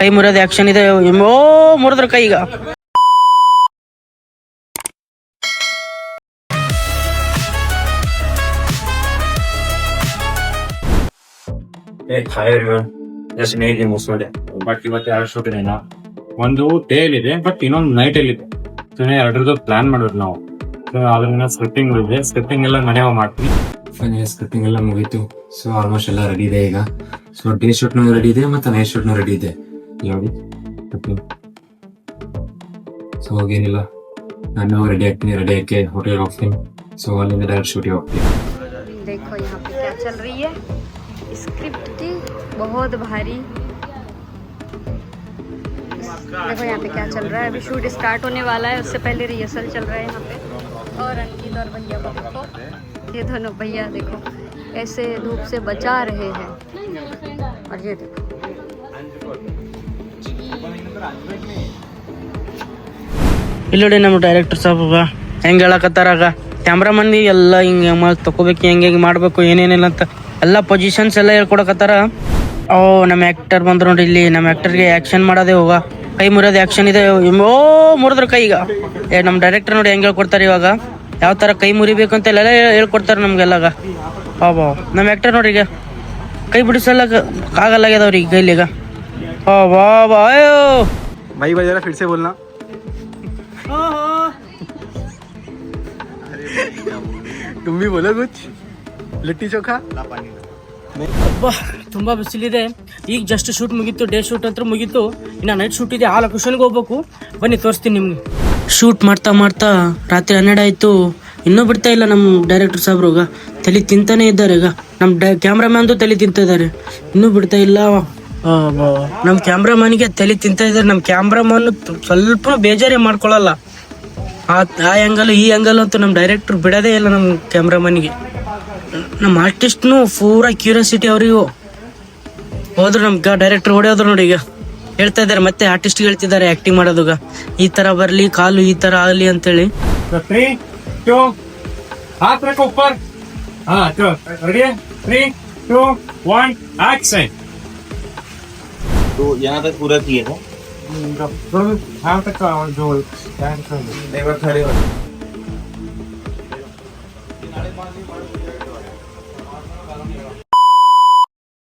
ಕೈ ಮುರಿಯೋದು ಆಕ್ಷನ್ ಇದೆ. ಓ ಮುರಿದ್ರ ಕೈ ಈಗ. ಬಟ್ ಇವತ್ತು 2 ಶೂಟ್ ಇದೆ. ಒಂದು ಡೇಲ್ ಇದೆ ಬಟ್ ಇನ್ನೊಂದು ನೈಟ್ ಅಲ್ಲಿ ಇದೆ. ಎರಡರದ್ದು ಪ್ಲಾನ್ ಮಾಡ್ಬೇಕು ನಾವು. ಅದ್ರಿಂದ ಸ್ಕ್ರಿಪ್ಟಿಂಗ್ ಇದೆ, ಸ್ಕ್ರಿಪ್ಟಿಂಗ್ ಎಲ್ಲ ಮನೆ ಮಾಡ್ತೀವಿ. ಫೈನಲ್ ಸ್ಕ್ರಿಪ್ಟಿಂಗ್ ಎಲ್ಲ ಮುಗೀತು. ಸೊ ಆಲ್ಮೋಸ್ಟ್ ಎಲ್ಲ ರೆಡಿ ಇದೆ ಈಗ. ಸೊ ಡೇ ಶೂಟ್ ನು ರೆಡಿ ಇದೆ ಮತ್ತೆ ನೈಟ್ ಶೂಟ್ ನು ರೆಡಿ ಇದೆ. ಯಾವ್ದು ಸೊ ಹೋಗೇನಿಲ್ಲ, ನಾನು ರೆಡಿ ಆಗ್ತೀನಿ. ರೆಡಿ ಆಗಿ ಹೋಟೆಲ್ ಹೋಗ್ತೀನಿ. ಸೊ ಅಲ್ಲಿಂದ ಡೈರೆಕ್ಟ್ ಶೂಟಿಗೆ ಹೋಗ್ತೀನಿ. देखो यहाँ पे क्या चल रही है स्क्रिप्ट की, बहुत भारी। देखो यहाँ पे क्या चल रहा है, अभी शूट स्टार्ट होने वाला है, उससे पहले रिहर्सल चल रहा है यहाँ पे। और अंकित और भैया को देखो, ये दोनों भैया देखो ऐसे धूप से बचा रहे हैं। और ये देखो ಇಲ್ಲೋಡಿ ನಮ್ಮ ಡೈರೆಕ್ಟರ್ ಸಾಬ್ ಹೆಂಗೆ ಹೇಳಕತ್ತಾರಾಗ ಕ್ಯಾಮ್ರಾಮನ್ಗೆ ಎಲ್ಲ ಹಿಂಗೆ ತಗೋಬೇಕು, ಹೆಂಗೆ ಮಾಡ್ಬೇಕು, ಏನೇನಿಲ್ಲ ಅಂತ ಎಲ್ಲ ಪೊಸಿಷನ್ಸ್ ಎಲ್ಲ ಹೇಳ್ಕೊಡಕತ್ತಾರ. ಓ ನಮ್ಮ ಆ್ಯಕ್ಟರ್ ಬಂದ್ರು ನೋಡಿ. ಇಲ್ಲಿ ನಮ್ಮ ಆ್ಯಕ್ಟರ್ಗೆ ಆ್ಯಕ್ಷನ್ ಮಾಡೋದೇ ಹೋಗ ಕೈ ಮುರಿಯೋದು ಆ್ಯಕ್ಷನ್ ಇದೆ. ಓ ಮುರಿದ್ರ ಕೈ ಈಗ. ನಮ್ಮ ಡೈರೆಕ್ಟರ್ ನೋಡಿ ಹೆಂಗೆ ಹೇಳ್ಕೊಡ್ತಾರೆ ಇವಾಗ, ಯಾವ ಥರ ಕೈ ಮುರಿಬೇಕು ಅಂತ ಎಲ್ಲ ಹೇಳ್ಕೊಡ್ತಾರೆ ನಮ್ಗೆಲ್ಲಾಗ. ಬಾಬಾ ನಮ್ಮ ಆ್ಯಕ್ಟರ್ ನೋಡಿ ಈಗ ಕೈ ಬಿಡಿಸಲ್ಲ ಆಗಲ್ಲಾಗ್ಯದವ್ರಿ ಈಗ ಕೈಲಿಗ. ಬಾಬಾ ಅಯ್ಯೋ भाई जरा फिर से बोलना। तुम भी बोलो कुछ। लिट्टी चोखा ಅಬ್ಬಾ ತುಂಬಾ ಬಿಸಿಲಿದೆ. ಈಗ ಜಸ್ಟ್ ಶೂಟ್ ಮುಗೀತು, ಡೇ ಶೂಟ್ ಅಂತ ಮುಗೀತು. ಇನ್ನು ನೈಟ್ ಶೂಟ್ ಇದೆ, ಆ ಲೊಕೇಶನ್ಗೆ ಹೋಗ್ಬೇಕು. ಬನ್ನಿ ತೋರಿಸ್ತೀನಿ ನಿಮ್ಗೆ. ಶೂಟ್ ಮಾಡ್ತಾ ಮಾಡ್ತಾ ರಾತ್ರಿ 12 ಆಯಿತು. ಇನ್ನೂ ಬಿಡ್ತಾ ಇಲ್ಲ ನಮ್ಮ ಡೈರೆಕ್ಟರ್ ಸಾಬ್ರುಗ. ತಲೆ ತಿಂತಾನೆ ಇದ್ದಾರೆ ಈಗ. ನಮ್ಮ ಕ್ಯಾಮ್ರಾಮ್ಯಾನ್ದು ತಲೆ ತಿಂತಿದ್ದಾರೆ, ಇನ್ನೂ ಬಿಡ್ತಾ ಇಲ್ಲ. ನಮ್ಮ ಕ್ಯಾಮ್ರಾಮನ್ಗೆ ತಲೆ ತಿಂತಾ ಇದ್ದಾರೆ. ನಮ್ಮ ಕ್ಯಾಮ್ರಾಮನ್ ಸ್ವಲ್ಪ ಬೇಜಾರೇ ಮಾಡ್ಕೊಳ್ಳಲ್ಲ. ಆ ಆ್ಯಂಗಲ್ ಈ ಆ್ಯಂಗಲ್ ಅಂತೂ ನಮ್ಮ ಡೈರೆಕ್ಟರ್ ಬಿಡೋದೇ ಇಲ್ಲ. ನಮ್ಮ ಕ್ಯಾಮ್ರಾಮನ್ಗೆ ನಮ್ಮ ಆರ್ಟಿಸ್ಟ್ನು ಪೂರಾ ಕ್ಯೂರಿಯಾಸಿಟಿ ಅವರಿಗೂ. ಹೋದ್ರು ನಮ್ಮ ಡೈರೆಕ್ಟರ್ ಹೊಡೆಯೋದ್ರು ನೋಡಿ ಈಗ. ಹೇಳ್ತಾ ಇದ್ದಾರೆ ಮತ್ತೆ ಆರ್ಟಿಸ್ಟ್ ಹೇಳ್ತಿದ್ದಾರೆ ಆಕ್ಟಿಂಗ್ ಮಾಡೋದುಗ ಈ ತರ ಬರ್ಲಿ, ಕಾಲು ಈ ತರ ಆಗಲಿ ಅಂತೇಳಿ. 3 2 हाथ रखो ऊपर। हाँ चलो रेडी, 3 2 1 एक्शन। तो यहाँ तक पूरा किए थे। हाँ तक जो एक बार खड़े हो।